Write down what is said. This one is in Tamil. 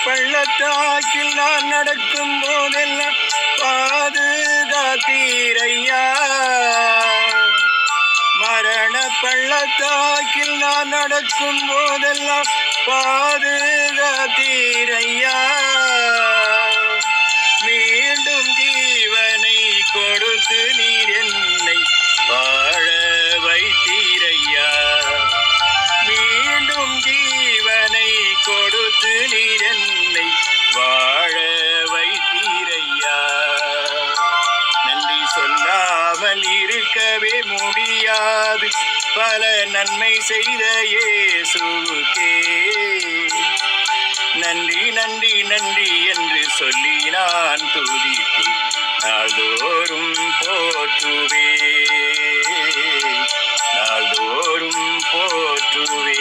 பள்ளத்தாக்கில் நான் நடக்கும் போதெல்லாம் பாதுகாத்தீரையா. மரண பள்ளத்தாக்கில் நான் நடக்கும் போதெல்லாம் பாதுகாத்தீரையா. மீண்டும் ஜீவனை கொடுத்து நீர் என்னை வாழ வைத்தீரையா. மீண்டும் ஜீவனை கொடுத்து நீர் என்னை வாழ வைத்தீரையா. நன்றி சொல்லாமல் இருக்கவே முடியாது பல நன்மை செய்த இயேசுவுக்கே. நன்றி நன்றி நன்றி என்று சொல்லி நான் துதித்து நாள்தோறும் போற்றுவே, நாள்தோறும் போற்றுவே.